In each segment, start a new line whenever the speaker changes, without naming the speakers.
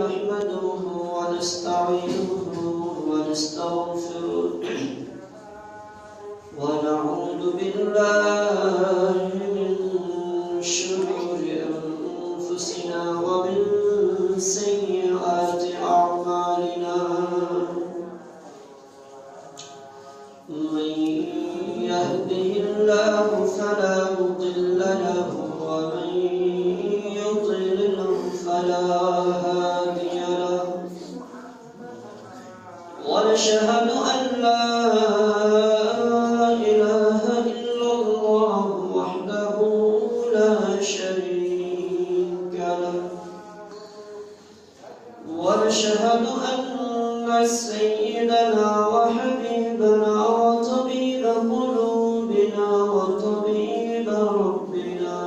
نحمده ونستعينه ونستغفره ونعوذ بالله من شرور أنفسنا ومن سيئات أعمالنا من يهده الله فلا مضل له ومن يضلل فلا هادي له ونشهد أن لا إله إلا الله وحده لا شريك له ونشهد أن سيدنا وحبيبنا وطبيب قلوبنا وطبيب ربنا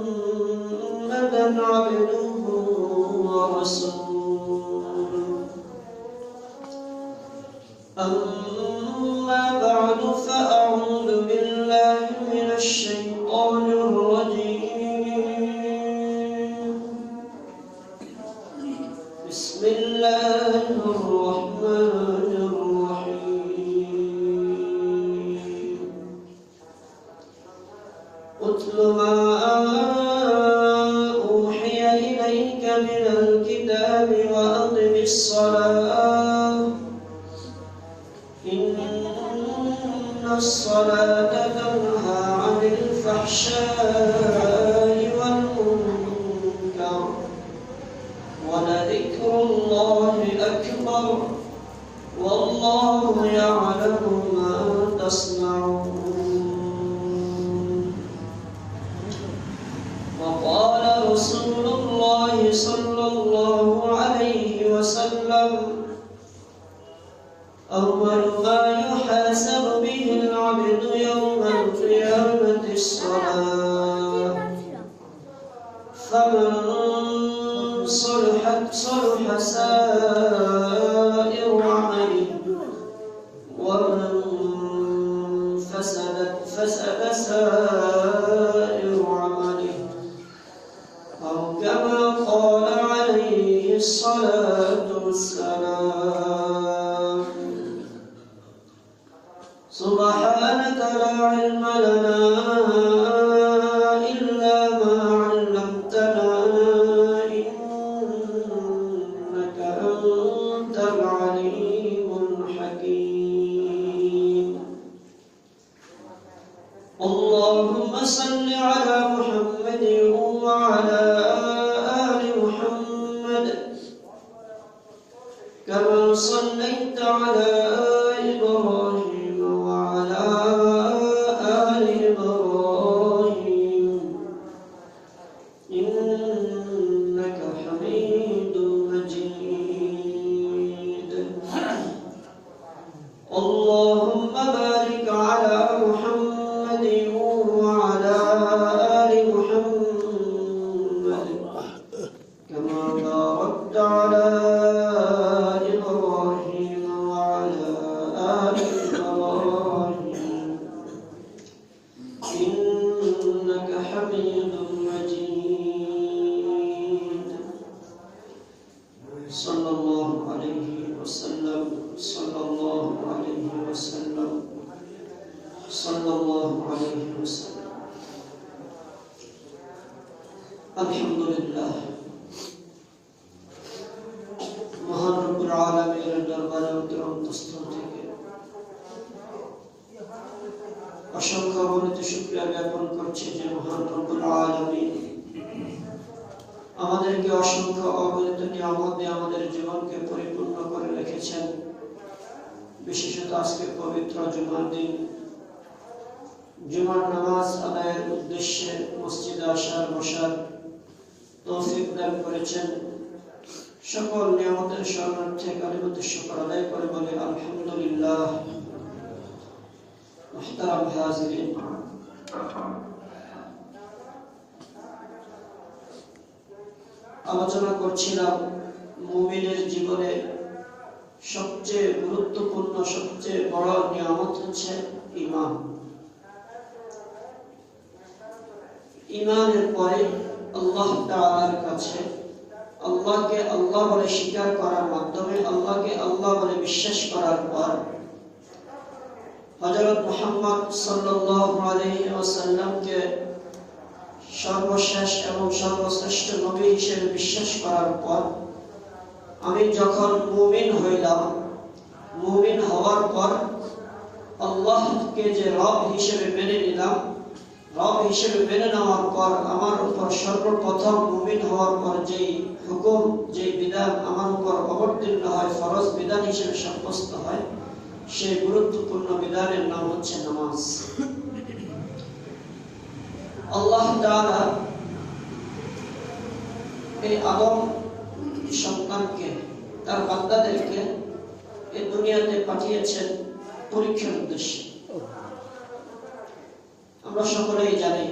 محمدا عبده ورسوله أما بعد فأعوذ بالله من الشيطان الرجيم بسم الله الرحمن الرحيم اتل ما أوحي إليك من الكتاب وأقم الصلاة إن الصلاة تنهى عن الفحشاء والمنكر ولذكر الله أكبر والله يعلم ما تصنعون وقال رسول الله صلى الله عليه وسلم أول ما يحاسب به العبد يوم القيامة الصلاة فمن صلح سائر عمله ومن فسد سائر عمله أو كما قال عليه الصلاة والسلام سبحانك لا علم لنا إلا ما علمتنا إنك أنت العليم الحكيم اللهم صل على محمد وعلى آل محمد كما صليت على إبراهيم وعلى آل إبراهيم إنك حميد مجيد اللهم بارك على محمد وعلى آل محمد كما باركت على إبراهيم وعلى آل إبراهيم إنك حميد مجيد صلى الله عليه وسلم صلى الله عليه وسلم صلى الله عليه وسلم الحمد لله মহান রব্বুল আলামিনের দরবারে অন্তরস্থল থেকে অসংখ্য অগণিত শুকরিয়া জ্ঞাপন করছি যে মহান রব্বুল আলামিন আমাদেরকে অসংখ্য অগণিত নিয়ামত দিয়ে আমাদের জীবনকে পরিপূর্ণ করে রেখেছেন বিশেষত আজকে পবিত্র জুমার দিন জুমার নামাজ আদায়ের উদ্দেশ্যে মসজিদে আসার বসার তৌফিক দান করেছেন সকল নিয়ামতের শরণার্থে কালিমাতুশ শুকর আদায় করে বলে আলহামদুলিল্লাহ মুহতারাম হাজিরিন আলোচনা করছিলাম মুমিনের জীবনে সবচেয়ে গুরুত্বপূর্ণ সবচেয়ে বড় নিয়ামত হচ্ছে ঈমান। ঈমানের পরে আল্লাহ তাআলার কাছে আল্লাহকে আল্লাহ বলে স্বীকার করার মাধ্যমে, আল্লাহকে আল্লাহ বলে বিশ্বাস করার পর হযরত মুহাম্মদ সাল্লাল্লাহু আলাইহি ওয়াসাল্লামকে সর্বশেষ এবং সর্বশ্রেষ্ঠ নবী হিসেবে বিশ্বাস করার পর আমি যখন মুমিন হইলাম, মুমিন হওয়ার পর আল্লাহকে যে রব হিসেবে মেনে নিলাম, রব হিসেবে মেনে নেওয়ার পর আমার উপর সর্বপ্রথম মুমিন হওয়ার পর যেই হুকুম, যেই বিধান আমার উপর অবতীর্ণ হয়, ফরজ বিধান হিসেবে সাব্যস্ত হয়, সেই গুরুত্বপূর্ণ বিধানের নাম হচ্ছে নামাজ। আল্লাহ তাআলা এই আদম সন্তানকে, তার বান্দাদেরকে এই দুনিয়াতে পাঠিয়েছেন পরীক্ষার উদ্দেশ্যে। আমরা সকলেই জানি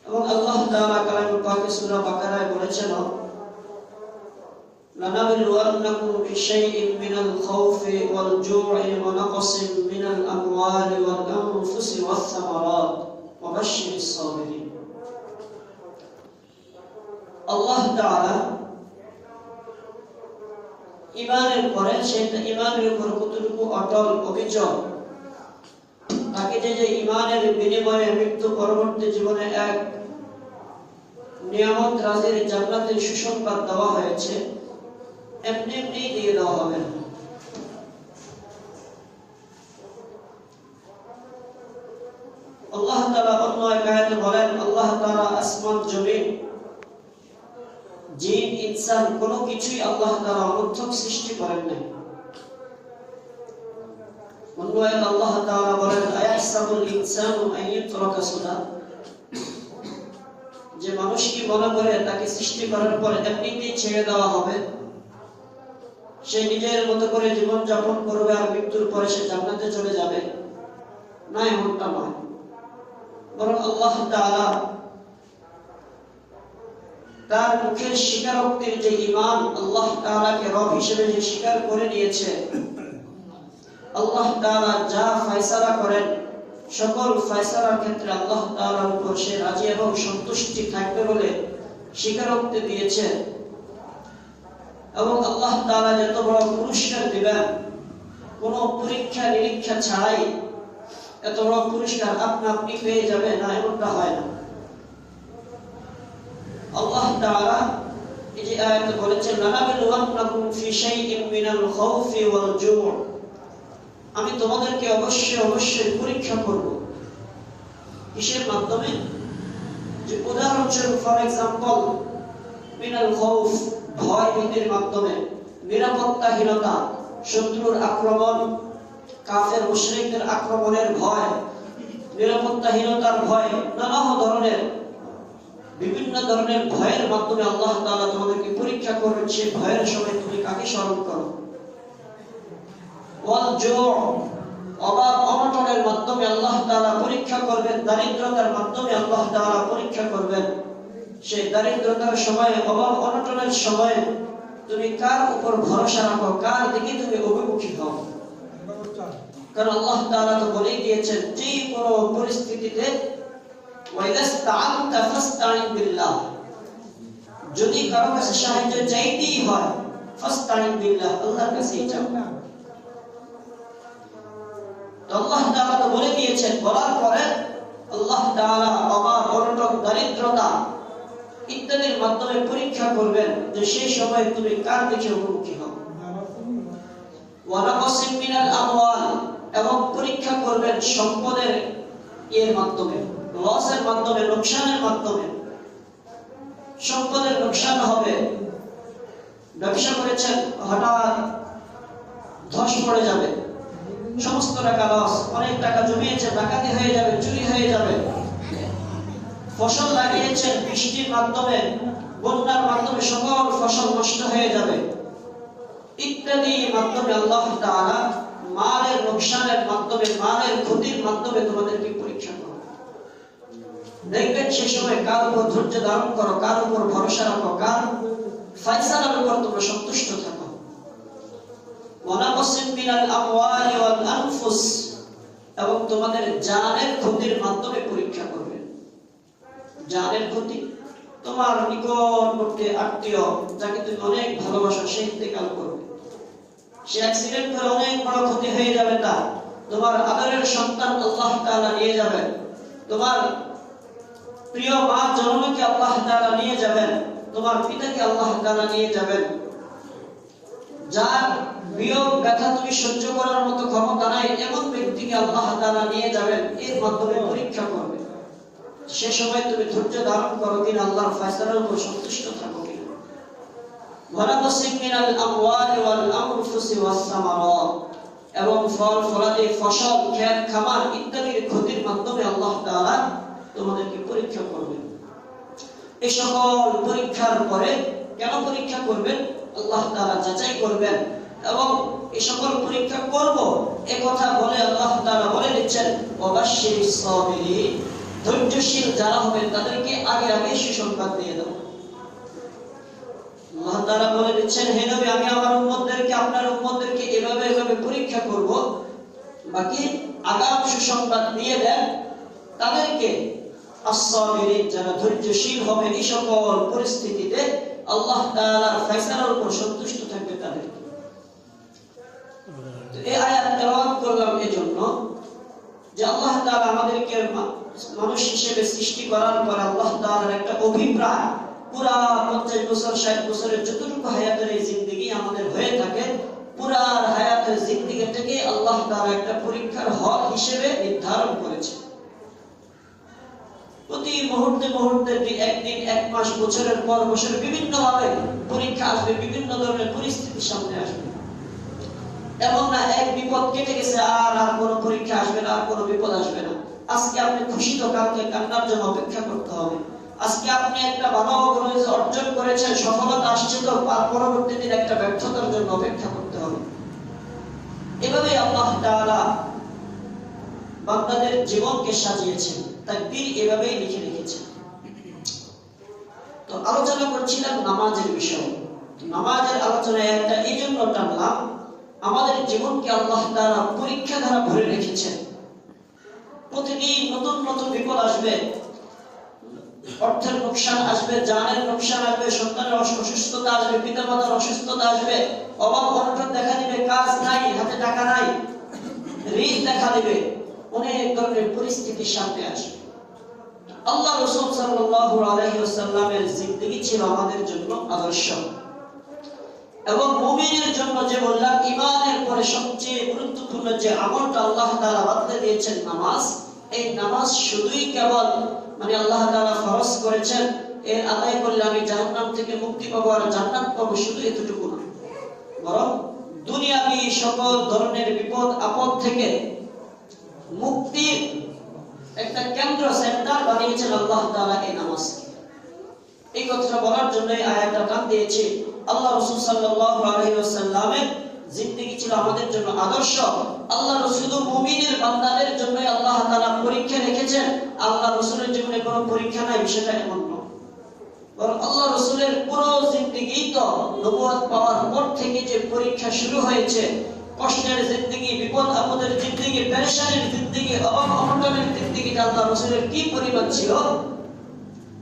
এবং আল্লাহ তাআলা কালামুল পাকে সূরা বাকারায় বলেছেন, লানাবলুওয়ান্নাকুম বিশাইইন মিনাল খাউফি ওয়াল জু'i ওয়া নাকসিন মিনাল আমওয়ালি ওয়াল আনফুসি ওয়াস সামারাত ওয়া বাশশিরিস সাবিরিন। আল্লাহ তাআলা ঈমানের পরে সেটা ঈমানের উপর কতটুকু অটল অবিচল, তাকে যে ঈমানের বিনিময়ে মৃত্যু পরবর্তী জীবনে এক নিয়ামত রাজির জান্নাতের সুসংবাদ দেওয়া হয়েছে, এমনি এমনি দিয়ে দেওয়া হবে না। আল্লাহ তাআলা অন্য এক আয়াতে বলেন, আল্লাহ তাআলা আসমান জমিন জিন ইনসান কোনো কিছুই আল্লাহ তাআলা অনর্থক সৃষ্টি করেন নাই। অন্য আয়াতে আল্লাহ তাআলা বলেন, আয়াহসাবুল ইনসানু আন ইউতরাকা সুদা, যে মানুষ কি মনে করে তাকে সৃষ্টি করার পর এমনিতেই ছেড়ে দেওয়া হবে, সে নিজের মতো করে জীবন যাপন করবে আর মৃত্যুর পরে সে জান্নাতে চলে যাবে? না, এমনটা নয়। বরং আল্লাহ তাআলা তার মুখের স্বীকারোক্তির যে ঈমান, আল্লাহ তাআলাকে রব হিসেবে যে স্বীকার করে নিয়েছে, আল্লাহ তাআলা যা ফয়সালা করেন সকল ফয়সালার ক্ষেত্রে আল্লাহ তাআলার উপর সে রাজি এবং সন্তুষ্টি থাকবে বলে স্বীকারোক্তি দিয়েছে। এবং আল্লাহ তাআলা যত বড় পুরস্কার দিবেন, কোন পরীক্ষা নিরীক্ষা ছাড়াই এত বড় পুরস্কার আপনি আপনি পেয়ে যাবে না, এমনটা হয় না। আল্লাহ তাআলা এই যে আয়াতে বলেছেন, লানাবলুওয়ান্নাকুম ফি শাইইন মিনাল খাউফি ওয়াল জু', আমি তোমাদেরকে অবশ্যই পরীক্ষা করব। কিসের মাধ্যমে? যে উদাহরণস্বরূপ, ফর এক্সাম্পল, মিনাল খাউফ, ভয় ভীতির মাধ্যমে, নিরাপত্তাহীনতা, শত্রুর আক্রমণ, কাফের মুশরিকদের আক্রমণের ভয়, নিরাপত্তাহীনতার ভয়, নানা ধরনের বিভিন্ন ধরনের ভয়ের মাধ্যমে আল্লাহ তাআলা তোমাদেরকে পরীক্ষা করবেন। সেই ভয়ের সময় তুমি কাকে স্মরণ করো? ওয়াল জু', অভাব অনটনের মাধ্যমে আল্লাহ তাআলা পরীক্ষা করবেন, দারিদ্রতার মাধ্যমে আল্লাহ তাআলা পরীক্ষা করবেন। সেই দারিদ্রতার সময়, অভাব অনটনের সময় তুমি কার উপর ভরসা রাখো, কার দিকে তুমি অভিমুখী হও? কারণ আল্লাহ তাআলা তো বলেই দিয়েছেন, যে কোনো পরিস্থিতিতে ওয়াইদাস্তাআনতা ফাসতাইন বিল্লাহ, যদি কারো কাছে সাহায্য চাইতেই হয়, ফাসতাইন বিল্লাহ, আল্লাহর কাছেই চাও। তো আল্লাহ তাআলা তো বলে দিয়েছেন, বলার পরে আল্লাহ তাআলা অভাব অনটন দারিদ্রতা ইত্যাদির মাধ্যমে পরীক্ষা করবেন যে সেই সময় তুমি কার দিকে অভিমুখী হও। ওয়া নাকসিম মিনাল আমওয়াল, এবং পরীক্ষা করবেন সম্পদের এর মাধ্যমে, লসের মাধ্যমে, লোকসানের মাধ্যমে। সম্পদের লোকসান হবে, ব্যবসা করেছেন, হঠাৎ ধস পড়ে যাবে, সমস্ত টাকা লস, অনেক টাকা জমিয়েছে, ডাকাতি হয়ে যাবে, চুরি হয়ে যাবে। ফসল লাগিয়েছেন, বৃষ্টির মাধ্যমে, বন্যার মাধ্যমে সকল ফসল নষ্ট হয়ে যাবে ইত্যাদি মাধ্যমে আল্লাহ তাআলা মালের লোকসানের মাধ্যমে, মালের ক্ষতির মাধ্যমে তোমাদেরকে পরীক্ষা করো। দেখবেন সে সময় কার উপর ধৈর্য ধারণ করো, কার উপর ভরসা রাখো, কার ফয়সালার উপর তোমরা সন্তুষ্ট থাকো। ওয়া নাকসিম মিনাল আমওয়ালি ওয়াল আনফুস, এবং তোমাদের জানের ক্ষতির মাধ্যমে পরীক্ষা করবে। জানের ক্ষতি, তোমার নিকটবর্তী আত্মীয় যাকে তুমি অনেক ভালোবাসো সে ইন্তেকাল করবে, সে অ্যাক্সিডেন্ট করে অনেক বড় ক্ষতি হয়ে যাবে তার, তোমার আদরের সন্তান আল্লাহ তাআলা নিয়ে যাবেন, তোমার প্রিয় মা জননীকে আল্লাহ তাআলা নিয়ে যাবেন, তোমার পিতাকে আল্লাহ তাআলা নিয়ে যাবেন, যার বিয়োগ ব্যথা তুমি সহ্য করার মতো ক্ষমতা নাই এমন ব্যক্তিকে আল্লাহ তাআলা নিয়ে যাবেন, এর মাধ্যমে পরীক্ষা করবে। সে সময় তুমি ধৈর্য ধারণ করো কিনা, আল্লাহর ফয়সালার উপর সন্তুষ্ট থাকো কিনা। ওয়ানাকসিম মিনাল আমওয়ালি ওয়াল আনফুসি ওয়াস সামারাত, এবং ফল ফলাদি ফসল ক্ষেত খামার ইত্যাদির ক্ষতির মাধ্যমে আল্লাহ তাআলা তোমাদেরকে পরীক্ষা করবেন। এই সকল পরীক্ষার পরে কেন পরীক্ষা করবেন আল্লাহ তাআলা যাচাই করবেন, এবং এই সকল পরীক্ষা করব এই কথা বলে আল্লাহ তাআলা বলে দিচ্ছেন ওয়াবাশশিরিস সাবিরিন, ধৈর্যশীল যারা হবেন তাদেরকে আগে আগে সুসংবাদ দিয়ে দাও। আল্লাহ তাআলা বলে দিচ্ছেন হে নবী আমি আমার উম্মতদেরকে আপনার উম্মতদেরকে এভাবে এভাবে পরীক্ষা করব, বাকি আগাম সুসংবাদ দিয়ে দেন তাদেরকে as-সাবিরিন, যারা ধৈর্যশীল হবে এই সকল পরিস্থিতিতে আল্লাহ তাআলার ফয়সালার উপর সন্তুষ্ট থাকবে তাদেরকে। তো এই আয়াত তেলাওয়াত করলাম এজন্য যে আল্লাহ তাআলা আমাদেরকে মানুষ হিসেবে সৃষ্টি করার পর আল্লাহ তাআলার একটা অভিপ্রায় পুরা 50 বছর 60 বছরের যতটুকু হায়াতের এই জিন্দেগি আমাদের হয়ে থাকে, পুরা হায়াতের জিন্দেগিটাকে আল্লাহ তাআলা একটা পরীক্ষার হল হিসেবে নির্ধারণ করেছে। প্রতি মুহূর্তে মুহূর্তে একদিন এক মাস বছরের পর বছর বিভিন্ন ভাবে পরীক্ষা আসবে, বিভিন্ন ধরনের পরিস্থিতি সামনে আসবে। এমন না এক বিপদ কেটে গেছে আর কোনো পরীক্ষা আসবে না, আর কোনো বিপদ আসবে না। আজকে আপনি খুশি তো কালকে কান্নার জন্য অপেক্ষা করতে হবে। আজকে আপনি একটা ভালো অর্জন করেছেন, সফলতা আসছে তো পরবর্তী দিন একটা ব্যর্থতার জন্য অপেক্ষা করতে হবে। এভাবে আল্লাহ তাআলা বান্দাদের জীবনকে সাজিয়েছেন, তাকদীর এভাবেই লিখে রেখেছেন। তো আলোচনা করছিলাম নামাজের বিষয়। নামাজের আলোচনায় একটা এই জন্য টানলাম, আমাদের জীবনকে আল্লাহ তাআলা পরীক্ষা দ্বারা ভরে রেখেছেন। প্রতিদিন নতুন নতুন বিপদ আসবে, অর্থের লোকসান আসবে, জানের লোকসান আসবে, সন্তানের অসুস্থতা আসবে, পিতামাতার অসুস্থতা আসবে, অভাব অনটন দেখা দিবে, কাজ নাই, হাতে টাকা নাই, ঋণ দেখা দিবে, অনেক ধরনের পরিস্থিতির সামনে আসবে। আল্লাহ রাসূল সাল্লাল্লাহু আলাইহি ওয়াসাল্লামের জিন্দেগি ছিল আমাদের জন্য আদর্শ, এবং মুমিনের জন্য যে বললাম ঈমানের পরে সবচেয়ে গুরুত্বপূর্ণ যে আমলটা আল্লাহ তাআলা বাতলে দিয়েছেন নামাজ, এই নামাজ শুধুই কেবল আল্লাহ তাআলা ফরজ করেছেন এর আদায় করলে আমি জাহান্নাম থেকে মুক্তি পাবো আর জান্নাত পাবো, শুধু এতটুকু না, বরং দুনিয়াবি সকল ধরনের বিপদ আপদ থেকে মুক্তির একটা কেন্দ্র সেন্টার বানিয়েছেন আল্লাহ তাআলা এই নামাজকে। এই কথাটা বলার জন্য এই আয়াতটা টান দিয়েছি। আল্লাহ রাসূল সাল্লাল্লাহু আলাইহি ওয়াসাল্লামের জিন্দেগি ছিল আমাদের জন্য আদর্শ। আল্লাহ রাসূল মুমিনের বান্দাদের জন্য আল্লাহ তাআলা পরীক্ষা রেখেছেন। আল্লাহ রাসূলের জীবনে কোনো পরীক্ষা নাই বিষয়টা এমন নয়, বরং আল্লাহ রাসূলের পুরো জিন্দেগি তো নবুয়ত পাওয়ার পর থেকে যে পরীক্ষা শুরু হয়েছে, কষ্টের জিন্দেগি, বিপদ আপদের জিন্দেগি, পেরেশানির জিন্দেগি, অভাব অনটনের জিন্দেগিটা আল্লাহ রাসূলের কি পরিমাণ ছিল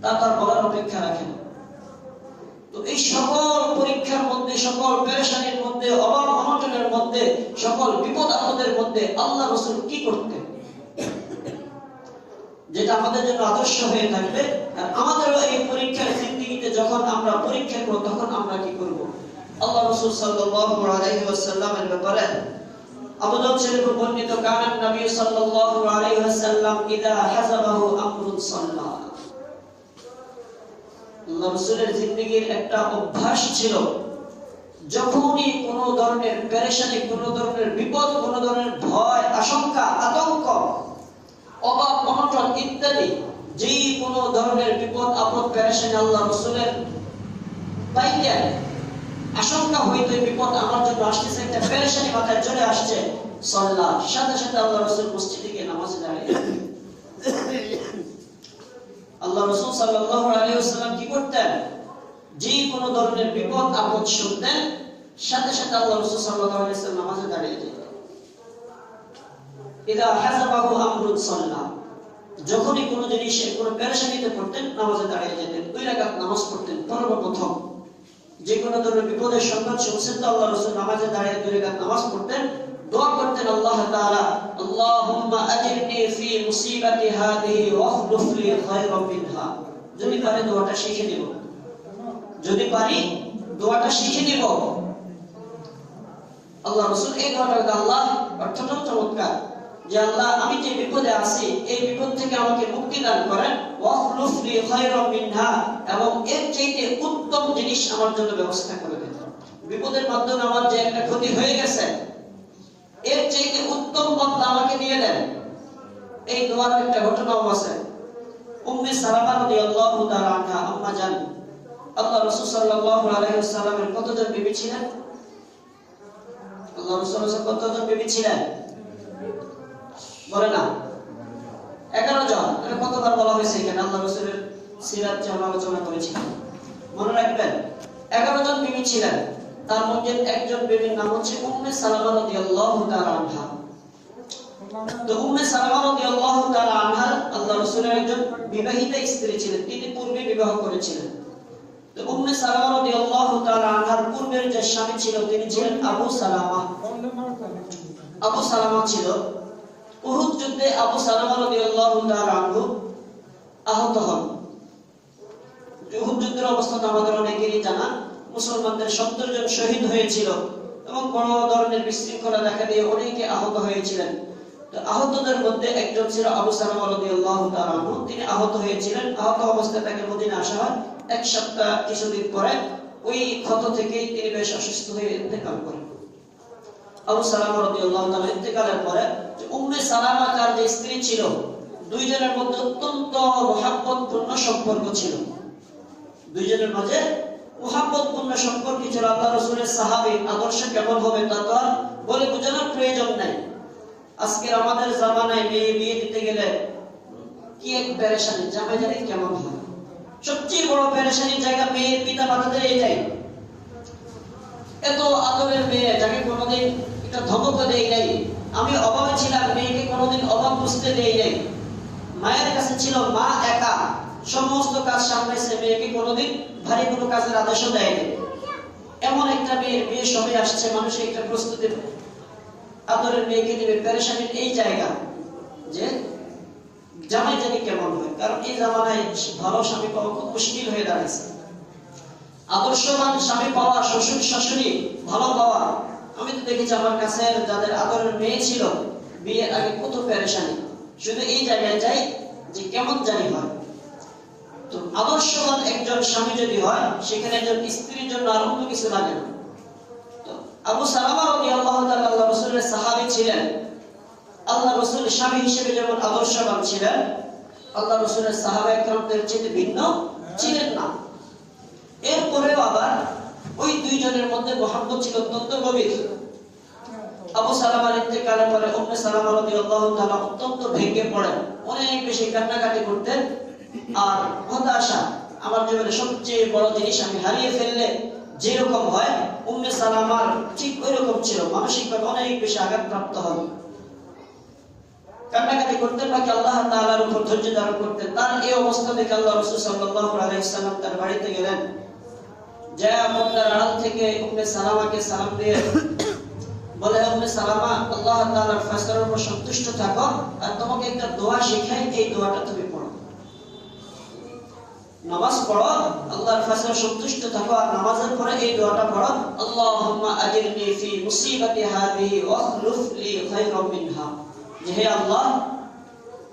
তা তার বলার অপেক্ষা রাখে না। তো এই সকল পরীক্ষার মধ্যে, সকল পেরেশানির মধ্যে, অভাব অনটনের মধ্যে, সকল বিপদ আপদের মধ্যে আল্লাহ রাসূল কি করতেন, যেটা আমাদের জন্য আদর্শ হয়ে থাকবে। আর আমাদেরও এই পরীক্ষার জিন্দেগিতে যখন আমরা পরীক্ষা করব তখন আমরা কি করব? আল্লাহ রাসূল সাল্লাল্লাহু আলাইহি ওয়াসাল্লামের ব্যাপারে আবু দাউদ শরীফে বর্ণিত, কানান নবী সাল্লাল্লাহু আলাইহি ওয়াসাল্লাম ইদা হাযাবাহু আমরুন সাল্লা। আল্লাহ রাসূলের জিন্দেগীর একটা অভ্যাস ছিল, যখনই কোনো ধরনের পেরেশানি, কোনো ধরনের বিপদ, কোনো ধরনের ভয়, আশঙ্কা, আতঙ্ক, অভাব অনটন ইত্যাদি যেই কোনো ধরনের বিপদ আপদ পেরেশানি আল্লাহ রাসূলের পাইতেন, আশঙ্কা হইতো এই বিপদ আমার জন্য আসতেছে, একটা পেরেশানি মাথায় চলে আসছে, সাল্লাহ, সাথে সাথে আল্লাহ রাসূল মসজিদে গিয়ে নামাজে দাঁড়িয়ে আল্লাহ রাসূল সাল্লাল্লাহু আলাইহি ওয়াসাল্লাম কি করতেন? যে কোনো ধরনের বিপদ আপদ শুনতেন, সাথে সাথে আল্লাহ রাসূল সাল্লাল্লাহু আলাইহি ওয়াসাল্লাম নামাজে দাঁড়িয়ে যেতেন। ইদা হাযাবাহু আমরুন সাল্লা, যখনই কোনো জিনিসে কোনো পেরেশানিতে পড়তেন নামাজে দাঁড়িয়ে যেতেন, 2 রাকাত নামাজ পড়তেন। সর্বপ্রথম যে কোনো ধরনের বিপদের সংবাদ শুনছেন তো আল্লাহ রাসূল নামাজে দাঁড়িয়ে 2 রাকাত নামাজ পড়তেন, দোয়া করতেন আল্লাহ তাআলা আল্লাহুম্মা আজিরনি ফি মুসিবাতি হাদিহি ওয়াখলুফ লি খায়রাম মিনহা। যদি পারে দোয়াটা শিখে নিব, যদি পারি দোয়াটা শিখে নিব। আল্লাহ রাসূল এই দোয়াটা আল্লাহ অত্যন্ত চমৎকার, যে আল্লাহ আমি যে বিপদে আছি এই বিপদ থেকে আমাকে মুক্তি দান করেন, ওয়াখলুফ লি খায়রাম মিনহা, এবং এর চাইতে উত্তম জিনিস আমার জন্য ব্যবস্থা করে দেন। বিপদের মাধ্যমে আমার যে একটা ক্ষতি হয়ে গেছে এর চাইতে উত্তম বদলা আমাকে দিয়ে দেন। এই দোয়ার একটা ঘটনাও আছে। উম্মে সালামা রাদিয়াল্লাহু তাআলা আনহা আম্মা জান, আল্লাহ রাসূল সাল্লাল্লাহু আলাইহি ওয়াসাল্লামের কতজন বিবি ছিলেন? আল্লাহ রাসূলের কতজন বিবি ছিলেন বলে না? 11 জন। এটা কতবার বলা হয়েছে এখানে? আল্লাহ রাসূলের সিরাত যে আমরা আলোচনা করেছি মনে রাখবেন, 11 জন বিবি ছিলেন। তার মধ্যে একজন বিবির নাম হচ্ছে উম্মে সালামা রাদিয়াল্লাহু তাআলা আনহা। তো উম্মে সালামা রাদিয়াল্লাহু তাআলা আনহা আল্লাহ রাসূলের একজন বিবাহিত স্ত্রী ছিলেন, তিনি পূর্বে বিবাহ করেছিলেন। তো উম্মে সালামা রাদিয়াল্লাহু তাআলা আনহার পূর্বের যে স্বামী ছিল তিনি ছিলেন আবু সালামা। আবু সালামা ছিল উহুদ যুদ্ধে, আবু সালামা রাদিয়াল্লাহু তাআলা আনহু আহত হন। উহুদ যুদ্ধের অবস্থা আমাদের অনেকেরই জানা, মুসলমানদের 70 জন শহীদ হয়েছিল এবং বড় ধরনের বিশৃঙ্খলা দেখা দিয়ে অনেকে আহত হয়েছিলেন। তো আহতদের মধ্যে একজন ছিল আবু সালামা রাদিয়াল্লাহু তাআলা আনহু। তিনি আহত হয়েছিলেন, আহত অবস্থায় তাকে মদিনা আসা হয়। 1 সপ্তাহ কিছুদিন পরে ওই ক্ষত থেকেই তিনি বেশ অসুস্থ হয়ে ইন্তেকাল করেন। আবু সালামা রাদিয়াল্লাহু তাআলা ইন্তেকালের পরে উম্মে সালামা তার যে স্ত্রী ছিল, দুইজনের মধ্যে অত্যন্ত মহব্বতপূর্ণ সম্পর্ক ছিল। দুইজনের মাঝে মহব্বতপূর্ণ সম্পর্ক ছিল। আল্লাহ রাসূলের সাহাবী আদর্শ কেমন হবে তা তো আর বলে বোঝানোর প্রয়োজন নাই। আজকের আমাদের জামানায় মেয়ে বিয়ে দিতে গেলে কি এক পেরেশানি, জামাই জানি কেমন হয়। সবচেয়ে বড় পেরেশানির জায়গা মেয়ের পিতা মাতাদের এইটাই। এত আদরের মেয়ে যাকে কোনোদিন এটা ধমক দেই নাই, আমি অভাবে ছিলাম, মেয়েকে কোনোদিন অভাব বুঝতে দেই নাই। মায়ের কাছে ছিল মা একা, সমস্ত কাজ সামলাইছে, মেয়েকে কোনোদিন ভারী কোনো কাজের আদেশও দেয়নি। এমন একটা মেয়ের বিয়ে সবে আসছে, মানুষের একটা প্রস্তুতি আদরের মেয়েকে দিবে। পেরেশানির এই জায়গা যে জামাই জানি কেমন হয়, কারণ এই জামানায় ভালো স্বামী পাওয়া খুব মুশকিল হয়ে দাঁড়াইছে। আদর্শবান স্বামী পাওয়া, শ্বশুর শাশুড়ি ভালো পাওয়া, আমি তো দেখেছি আমার কাছে যাদের আদরের মেয়ে ছিল বিয়ের আগে কত পেরেশানি। শুধু এই জায়গায় যাই যে কেমন জানি হয়। তো আদর্শবান একজন স্বামী যদি হয় সেখানে একজন স্ত্রীর জন্য আর অন্য কিছু লাগে না। তো আবু সালামা রাদিয়াল্লাহু তাআলা আল্লাহ রাসূলের সাহাবী ছিলেন। আল্লাহ রাসূল স্বামী হিসেবে যেমন আদর্শবান ছিলেন, আল্লাহ রাসূলের সাহাবায়ে কেরামদের চেয়ে ভিন্ন ছিলেন না। এরপরেও আবার ওই দুইজনের মধ্যে মহব্বত ছিল অত্যন্ত গভীর। আবু সালামার ইন্তেকালের পরে উম্মে সালামা রাদিয়াল্লাহু তাআলা অত্যন্ত ভেঙে পড়েন, অনেক বেশি কান্নাকাটি করতেন। আর হতাশা, আমার জীবনে সবচেয়ে বড় জিনিস আমি হারিয়ে ফেললে যেরকম হয়, উম্মে সালামার ঠিক ওইরকম ছিল। মানসিকভাবে অনেক বেশি আঘাতপ্রাপ্ত হন, কান্নাকাটি করতেন, বাকি আল্লাহ তাআলার উপর ধৈর্য ধারণ করতেন। তার এই অবস্থা দেখে আল্লাহ রাসূল সাল্লাল্লাহু আলাইহি ওয়াসাল্লাম তার বাড়িতে গেলেন। যা পর্দার আড়াল থেকে উম্মে সালামাকে সালাম দিয়ে বলে, উম্মে সালামা, আল্লাহ তাআলার ফয়সালার উপর সন্তুষ্ট থাকো, আর তোমাকে একটা দোয়া শেখাই, এই দোয়াটা তুমি পড়ো। নামাজ পড়ো, আল্লাহর ফয়সালা সন্তুষ্ট থাকো, আর নামাজের পরে এই দোয়াটা পড়ো, আল্লাহুম্মা আজিরনি ফি মুসিবাতি হাদিহি ওয়াখলুফ লি খায়রাম মিনহা। হে আল্লাহ,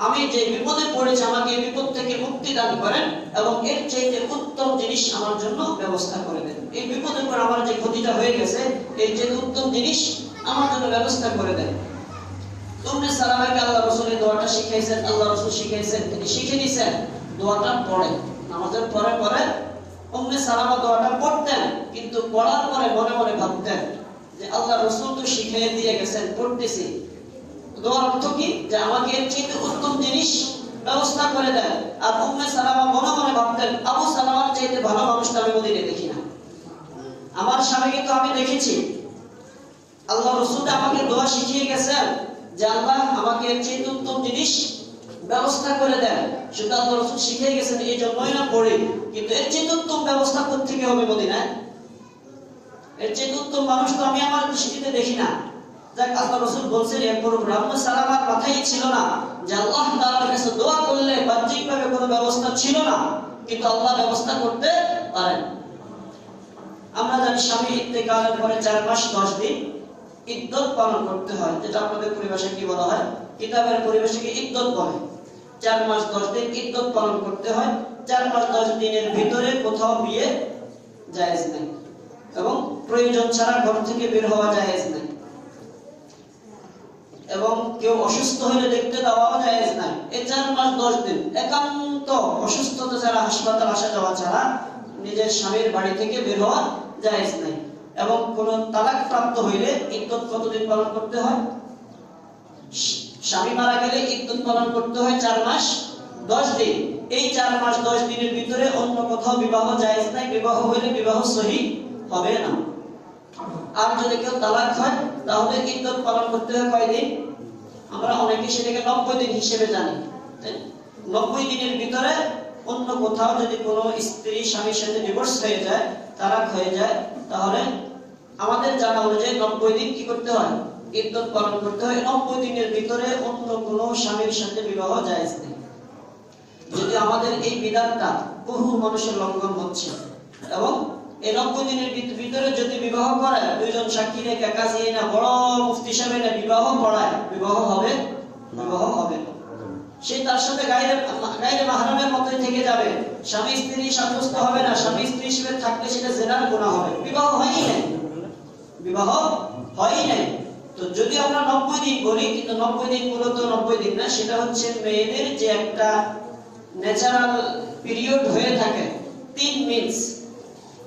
আমি যে বিপদে পড়েছি আমাকে এই বিপদ থেকে মুক্তি দান করেন এবং এর চাইতে উত্তম জিনিস আমার জন্য ব্যবস্থা করে দেন। এই বিপদের পর আমার যে ক্ষতিটা হয়ে গেছে এর চাইতে উত্তম জিনিস আমার জন্য ব্যবস্থা করে দেন। উম্মে সালামাকে আল্লাহ রাসূল এই দোয়াটা শিখাইছেন, আল্লাহ রাসূল শিখাইছেন, তিনি শিখে দিয়েছেন। দোয়াটা পড়ে, নামাজের পরে পরে উম্মে সালামা দোয়াটা পড়তেন, কিন্তু পড়ার পরে মনে মনে ভাবতেন যে আল্লাহ রাসূল তো শিখিয়ে দিয়ে গেছেন, পড়তেছি। দোয়ার অর্থ কি? যে আমাকে এর চেয়ে উত্তম জিনিস ব্যবস্থা করে দেন। আর উম্মে সালামা মনে মনে ভাবতেন, আবু সালামার চাইতে ভালো মানুষটা আমি মদিনায় দেখি না। আমার স্বামীকে তো আমি দেখেছি, আল্লাহ রাসূল আমাকে দোয়া শিখিয়ে গেছেন যে আল্লাহ আমাকে এর চেয়ে উত্তম জিনিস ব্যবস্থা করে দেন। সেটা আল্লাহ রাসূল শিখিয়ে গেছেন, এই জন্যই না পড়ি। কিন্তু এর চেয়ে উত্তম ব্যবস্থা কোত্থেকে হবে মদিনায়? এর চেয়ে উত্তম মানুষ তো আমি আমার দৃষ্টিতে দেখি না। যাক, আল্লাহ রাসূল বলছেন এরপর রাহমাত সালামার মাথায় ছিল না যে আল্লাহ তাআলার কাছে দোয়া করলে বাহ্যিকভাবে কোনো ব্যবস্থা ছিল না, কিন্তু আল্লাহ ব্যবস্থা করতে পারেন। আমরা জানি স্বামী ইন্তেকালের পরে 4 মাস 10 দিন ইদ্দত পালন করতে হয়, যেটা আপনাদের পরিভাষায় কি বলা হয়, কিতাবের পরিভাষায় ইদ্দত বলে। 4 মাস 10 দিন ইদ্দত পালন করতে হয়। 4 মাস 10 দিনের ভিতরে কোথাও বিয়ে জায়েজ নেই এবং প্রয়োজন ছাড়া ঘর থেকে বের হওয়া জায়েজ নেই এবং কেউ অসুস্থ হলে দেখতে দেওয়াও জায়েজ নাই। এই 4 মাস 10 দিন একান্ত অসুস্থতা ছাড়া, হাসপাতাল আসা যাওয়া ছাড়া নিজের স্বামীর বাড়ি থেকে বের হওয়া জায়েজ নাই। এবং কোন তালাক প্রাপ্ত হইলে ইদ্দত কতদিন পালন করতে হয়? স্বামী মারা গেলে ইদ্দত পালন করতে হয় 4 মাস 10 দিন। এই 4 মাস 10 দিনের ভিতরে অন্য কোথাও বিবাহ জায়েজ নাই। বিবাহ হইলে বিবাহ সহিহ হবে না। আর যদি কেউ তালাক হয় তাহলে ইদ্দত পালন করতে হয় কয়দিন? আমরা অনেকে সেটাকে 90 দিন হিসেবে জানি। 90 দিনের ভিতরে অন্য কোথাও যদি কোনো স্ত্রী স্বামীর সাথে ডিভোর্স হয়ে যায়, তালাক হয়ে যায়, তাহলে আমাদের জানা অনুযায়ী 90 দিন কি করতে হয়? ইদ্দত পালন করতে হয়। 90 দিনের ভিতরে অন্য কোনো স্বামীর সাথে বিবাহ জায়েজ নেই। যদি আমাদের এই বিধানটা বহু মানুষের লঙ্ঘন হচ্ছে এবং এই 90 দিনের ভিতরে যদি বিবাহ করে, দুইজন সাক্ষী রেখে কাজী না বড় মুফতি সাহেব না বিবাহ পড়ায়, বিবাহ হবে? বিবাহ হবে না। সে তার সাথে গায়রে মাহরামের মতোই থেকে যাবে। স্বামী স্ত্রী সাব্যস্ত হবে না। স্বামী স্ত্রী হিসেবে থাকলে সেটা জিনার গুনাহ হবে। বিবাহ হয়ই নাই, বিবাহ হয়ই নাই। তো যদি আমরা 90 দিন বলি, কিন্তু 90 দিন মূলত 90 দিন না, সেটা হচ্ছে মেয়েদের যে একটা ন্যাচারাল পিরিয়ড হয়ে থাকে, 3 মিনিটস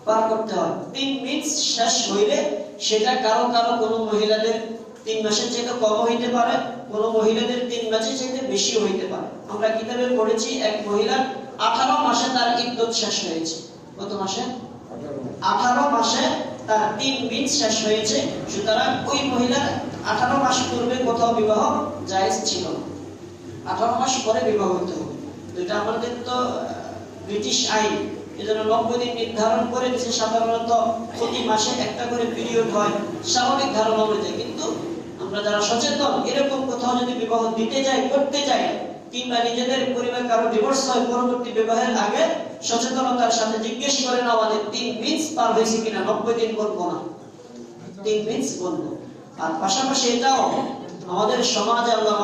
পার করতে হয়। 3 মিনিটস শেষ হইলে সেটা কারো কারো কোনো মহিলাদের 3 মাসের চেয়ে কম হইতে পারে, কোন মহিলাদের 3 মাসের চেয়ে বেশি হইতে পারে। আমরা কিতাবে পড়েছি এক মহিলার 18 মাসে তার ইদ্দত শেষ হয়েছে। কত মাসে? 18 মাসে তার 3 মিনিট শেষ হয়েছে। সুতরাং ওই মহিলার 18 মাস পূর্বে কোথাও বিবাহ জায়েজ ছিল না। 18 মাস পরে বিবাহ হতে হবে। এটা আমাদের তো ব্রিটিশ আইন, এজন্য 90 দিন নির্ধারণ করে দিয়েছে। সাধারণত প্রতি মাসে একটা করে পিরিয়ড হয় স্বাভাবিক ধারণা অনুযায়ী। কিন্তু আমরা যারা সচেতন, এরকম কোথাও যদি বিবাহ দিতে যাই, করতে যাই, কিংবা নিজেদের পরিবার কারো ডিভোর্স হয়, পরবর্তী বিবাহের আগে সচেতনতার সাথে জিজ্ঞেস করে না আমাদের 3 মিনিট পার হয়েছে কিনা। 90 দিন বলবো না, 3 মিনিট বলবো। আর পাশাপাশি এটাও আমাদের সমাজে আল্লাহ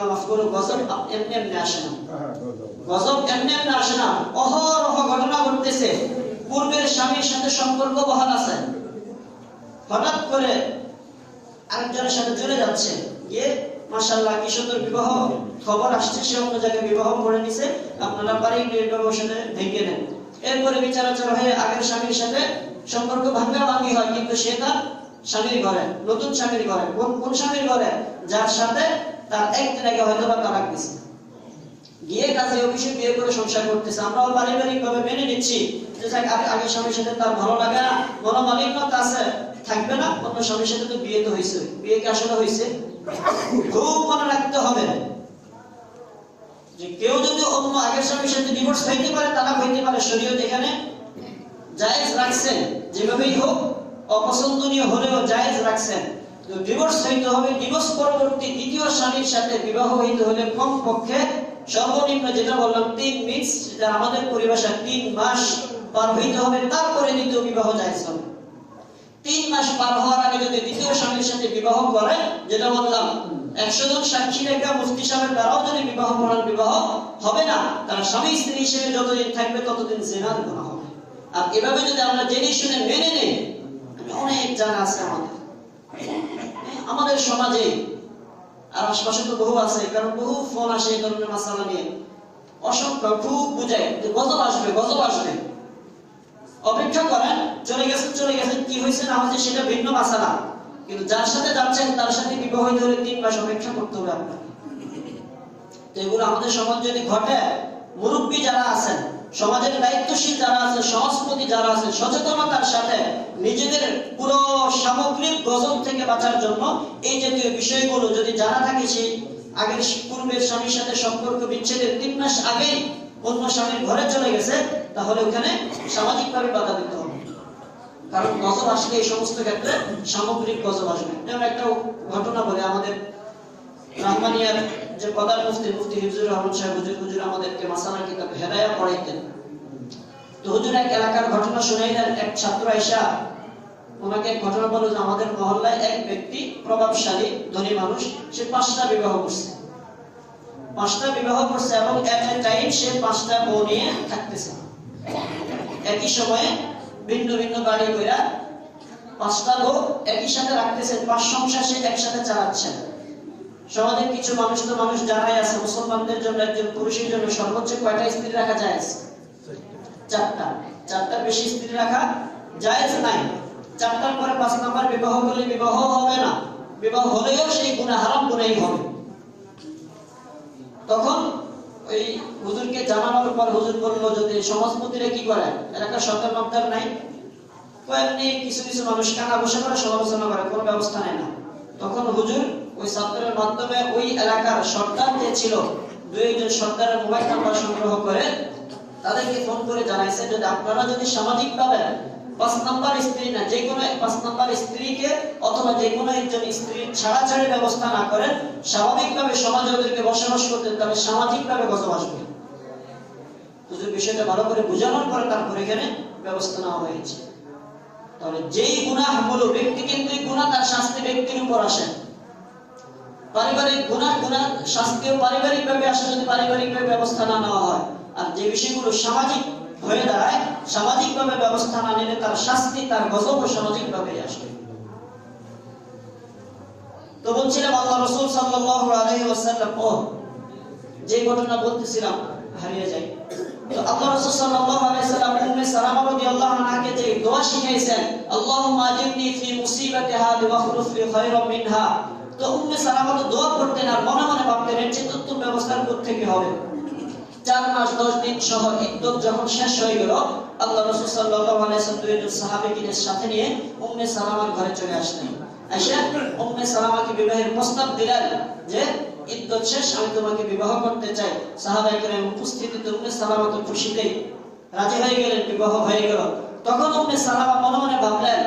মাফ করুক, গজব এমনি এমনি আসে না। গজব এমনি এমনি আসে না। অহরহ ঘটনা ঘটতেছে। পূর্বের স্বামীর সাথে সম্পর্ক বহাল আছে, হঠাৎ করে আরেকজনের সাথে চলে যাচ্ছে, গিয়ে মাশাআল্লাহ কি সুন্দর বিবাহ, খবর আসছে সে অন্য জায়গায় বিবাহ করে নিছে, আপনারা বাড়ির বিবাহের সাথে ভেঙে নেন। এরপরে বিচারাচার হয়ে আগের স্বামীর সাথে সম্পর্ক ভাঙ্গি হয়, কিন্তু সে তার স্বামীর ঘরে, নতুন স্বামীর ঘরে। কোন স্বামীর ঘরে? যার সাথে তার একদিন আগে হয়তো বা তালাক দিছে, গিয়ে কাজে অফিসে বিয়ে করে সংসার করতেছে। আমরাও পারিবারিক ভাবে মেনে নিচ্ছি যে আগের স্বামীর সাথে তার ভালো লাগে না, মনোমালিন্যতা আছে, থাকবে না। অন্য স্বামীর সাথে তো বিয়ে তো হয়েছে। বিয়ে কি আসলে হয়েছে? খুব মনে রাখতে হবে যে কেউ যদি অন্য আগের স্বামীর সাথে ডিভোর্স হইতে পারে, তালাক হইতে পারে, শরীয়ত এখানে জায়েজ রাখছেন। যেভাবেই হোক, অপছন্দনীয় হলেও জায়েজ রাখছেন। তো ডিভোর্স হইতে হবে। ডিভোর্স পরবর্তী দ্বিতীয় স্বামীর সাথে বিবাহ হইতে হলে কমপক্ষে সর্বনিম্ন যেটা বললাম 3 মিনিট, যেটা আমাদের পরিভাষা 3 মাস পার হইতে হবে, তারপরে দ্বিতীয় বিবাহ জায়েজ হবে। 3 মাস পার হওয়ার আগে যদি দ্বিতীয় স্বামীর সাথে বিবাহ করে, যেটা বললাম 100 জন সাক্ষী রেখা মুফতি সাহেবের দ্বারাও যদি বিবাহ পড়ান, বিবাহ হবে না। তার স্বামী স্ত্রী হিসেবে যতদিন থাকবে ততদিন জিনার গুনাহ হবে। আর এভাবে যদি আমরা জেনে শুনে মেনে নেই, অনেক জানা আছে আমাদের সমাজে, আর আশপাশে তো বহু আছে, কারণ বহু ফোন আসে এই ধরনের মাসালা নিয়ে। অসংখ্য খুব বুঝায় যে গজব আসবে, গজব আসবে, অপেক্ষা করেন, চলে গেছেন, কি হয়েছে না হয়েছে সেটা ভিন্ন মাসালা। কিন্তু যার সাথে যাচ্ছেন তার সাথে বিবাহ হইতে হলে 3 মাস অপেক্ষা করতে হবে আপনাকে। তো এগুলো আমাদের সমাজ যদি ঘটে, মুরব্বী যারা আছেন, সমাজের দায়িত্বশীল যারা আছে, সমাজপতি যারা আছে, সচেতনতার সাথে নিজেদের পুরো সামগ্রিক গজব থেকে বাঁচার জন্য এই জাতীয় বিষয়গুলো যদি জানা থাকে, সেই আগের পূর্বের স্বামীর সাথে সম্পর্ক বিচ্ছেদের 3 মাস আগেই অন্য স্বামীর ঘরে চলে গেছে, তাহলে ওখানে সামাজিকভাবে বাধা দিতে হবে। কারণ গজব আসলে এই সমস্ত ক্ষেত্রে সামগ্রিক গজব আসবে। যেমন একটা ঘটনা বলে, আমাদের রাহমানিয়ার যে প্রধান মুফতি হিফজুর রহমান সাহেব হুজুর আমাদেরকে মাসালা কিতাব হেদায়া পড়াইতেন। তো হুজুর এক এলাকার ঘটনা শুনাইলেন। এক ছাত্র আয়েশা ওনাকে এক ঘটনা বলল যে আমাদের মহল্লায় এক ব্যক্তি প্রভাবশালী ধনী মানুষ, সে 5টা বিবাহ করছে। 5টা বিবাহ করছে এবং এট এ টাইম সে 5টা বউ নিয়ে থাকতেছে। একই সময়ে ভিন্ন ভিন্ন গাড়ি কইরা 5টা লোক একই সাথে রাখতেছেন, 5 সংসার সে একসাথে চালাচ্ছেন। সমাজের কিছু মানুষ জানাই আছে, মুসলমানদের জন্য একজন পুরুষের জন্য সর্বোচ্চ কয়টা স্ত্রী রাখা জায়েজ? 4টা। 4টার বেশি স্ত্রী রাখা জায়েজ নাই। 4টার পরে 5 নাম্বার বিবাহ করলে বিবাহ হবে না, বিবাহ হলেও সেই গুনাহ হারাম গুনাহই হবে। তখন ওই হুজুরকে জানানোর পর হুজুর বলল, যদি সমাজপতিরা কি করে, এলাকার সরকার মন্ত্রী নাই, কয়েকটি কিছু কিছু মানুষ কানা বসে করে সমালোচনা করে, কোনো ব্যবস্থা নেয় না। তখন হুজুর ওই ছাত্রের মাধ্যমে ওই এলাকার সরকার যে ছিল 2-1 সরকারের মোবাইল নাম্বার সংগ্রহ করে তাদেরকে ফোন করে জানাইছে, যদি আপনারা যদি সামাজিকভাবে 5 নাম্বার স্ত্রী না, যে কোনো 5 নাম্বার স্ত্রীকে অথবা যে কোনো একজন স্ত্রীর ছাড়াছাড়ি ব্যবস্থা না করেন, স্বাভাবিকভাবে সমাজে ওদেরকে বসবাস করতে, তাহলে সামাজিকভাবে গজব আসবে। হুজুর বিষয়টা ভালো করে বোঝানোর পরে তারপর এখানে ব্যবস্থা নেওয়া হয়েছে। তাহলে যেই গুনাহ হলো ব্যক্তি, কিন্তু এই গুনাহ তার শাস্তি ব্যক্তির উপর আসে। পারিবারিক গুনাহ শাস্তিও পারিবারিকভাবে আসে যদি পারিবারিকভাবে ব্যবস্থা না নেওয়া হয়। আর যে বিষয়গুলো সামাজিক হয়ে দাঁড়ায়, সামাজিকভাবে ব্যবস্থা না নিলে তার শাস্তি, তার গজবও সামাজিকভাবে আসবে। তো বলছিলাম আল্লাহ রাসূল সাল্লাল্লাহু আলাইহি ওয়াসাল্লাম যে ঘটনা বলতেছিলাম হারিয়ে যায়। তো আল্লাহ রাসূল সাল্লাল্লাহু আলাইহি ওয়াসাল্লাম উম্মে সালামা রাদিয়াল্লাহু আনহাকে যে দোয়া শিখাইছেন, আল্লাহুম্মা আজিরনি ফি মুসিবাতি হাদি ওয়া খুলুফ লি খায়রাম মিনহা। তো উম্মে সালামা তো দোয়া করতেন আর মনে মনে ভাবতেন এর চেয়ে উত্তম ব্যবস্থা কোত্থেকে হবে। 4 মাস 10 দিন সহ ইদ্দত যখন শেষ হয়ে গেল, আল্লাহ রাসূল সাল্লাল্লাহু আলাইহি ওয়াসাল্লাম 2 সাহাবীকে সাথে নিয়ে উম্মে সালামার ঘরে চলে আসলেন। আয়েশা উম্মে সালামাকে বিবাহের প্রস্তাব দিলেন যে ইদ্দত শেষ, আমি তোমাকে বিবাহ করতে চাই। সাহাবায়ে কেরাম উপস্থিতিতে উম্মে সালামা তো খুশিতেই রাজি হয়ে গেলেন, বিবাহ হয়ে গেল। তখন উম্মে সালামা মনে মনে ভাবলেন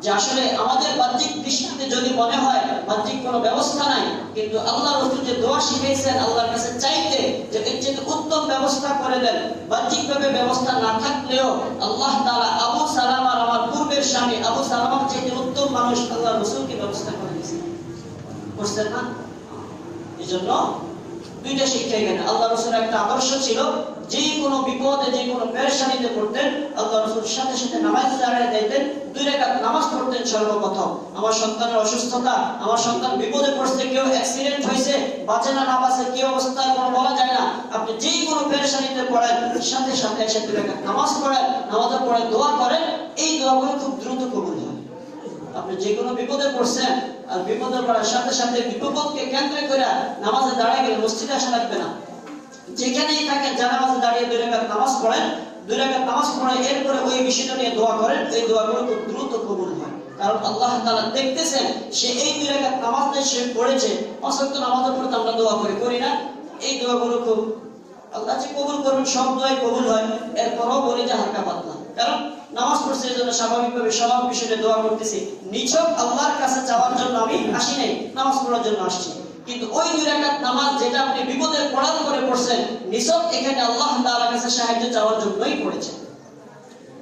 যে আসলে আমাদের বাহ্যিক দৃষ্টিতে যদি মনে হয় বাহ্যিক কোনো ব্যবস্থা নাই, কিন্তু আল্লাহর রাসূল যে দোয়া শিখাইছেন আল্লাহর কাছে চাইতে যে এর চেয়ে উত্তম ব্যবস্থা করে দেন, বাহ্যিকভাবে ব্যবস্থা না থাকলেও আল্লাহ তাআলা আবু সালামার, আমার পূর্বের স্বামী আবু সালামার চেয়ে উত্তম মানুষ আল্লাহর রাসূলকে ব্যবস্থা করে দিয়েছেন। বুঝছেন না? এজন্য 2টা শিক্ষা এখানে। আল্লাহ রাসূলের একটা আদর্শ ছিল, যে কোনো বিপদে যে কোনো পেরেশানিতে পড়তেন আল্লাহ রাসূল সাথে সাথে নামাজে দাঁড়িয়ে দিতেন, 2 রাকাত নামাজ পড়তেন সর্বপ্রথম। আমার সন্তানের অসুস্থতা, আমার সন্তান বিপদে পড়ছে, কেউ অ্যাক্সিডেন্ট হয়েছে, বাঁচে না বাঁচে কি অবস্থা কোনো বলা যায় না, আপনি যে কোনো পেরেশানিতে পড়েন সাথে সাথে এসে 2 রাকাত নামাজ পড়েন, নামাজের পরে দোয়া করেন, এই দোয়াগুলো খুব দ্রুত কবুল হয়। আপনি যে কোনো বিপদে পড়ছেন আর বিপদে পড়ার সাথে সাথে বিপদকে কেন্দ্র করে নামাজে দাঁড়িয়ে গেলে মসজিদে আসা লাগবে না, যেখানেই থাকেন জানাজাতে দাঁড়িয়ে 2 রাকাত নামাজ পড়েন, 2 রাকাত নামাজ পড়ে এরপরে ওই বিষয়টা নিয়ে দোয়া করেন, এই দোয়াগুলো খুব দ্রুত কবুল হয়। কারণ আল্লাহ তাআলা দেখতেছেন সে এই 2 রাকাত নামাজ সে পড়েছে। 5 ওয়াক্ত নামাজের পরে আমরা দোয়া করি না, এই দোয়াগুলো খুব আল্লাহ যে কবুল করবেন, সব দোয়াই কবুল হয়। এরপরও বলি যে হালকা পাতলা, কারণ নামাজ পড়ছে এই জন্য স্বাভাবিকভাবে সব বিষয়ে দোয়া করতেছি। নিছক আল্লাহর কাছে চাওয়ার জন্য আমি আসি নাই, নামাজ পড়ার জন্য আসছি। কিন্তু ওই 2 রাকাত নামাজ যেটা আপনি বিপদের পড়ার করে পড়ছেন, নিছক এখানে আল্লাহ তাআলার কাছে সাহায্য চাওয়ার জন্যই পড়েছেন।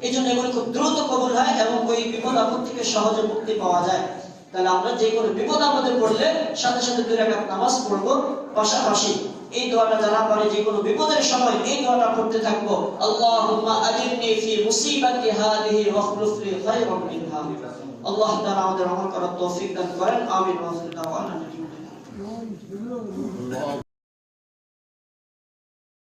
এই জন্য এগুলো খুব দ্রুত কবুল হয় এবং ওই বিপদ আপদ থেকে সহজে মুক্তি পাওয়া যায়। তাহলে আমরা যে কোনো বিপদ আপদে পড়লে সাথে সাথে 2 রাকাত নামাজ পড়বো, পাশাপাশি এই দোয়াটা যারা পারে যে কোনো বিপদের সময় এই দোয়াটা পড়তে থাকবো, আল্লাহুম্মা আজিরনি ফি মুসিবাতি হাদিহি ওয়া খুলুফ লি খায়রাম মিনহা। আল্লাহ তাআলা আমাদের আমল করার তৌফিক দান করেন। আমিন ওয়া আলহামদুলিল্লাহ।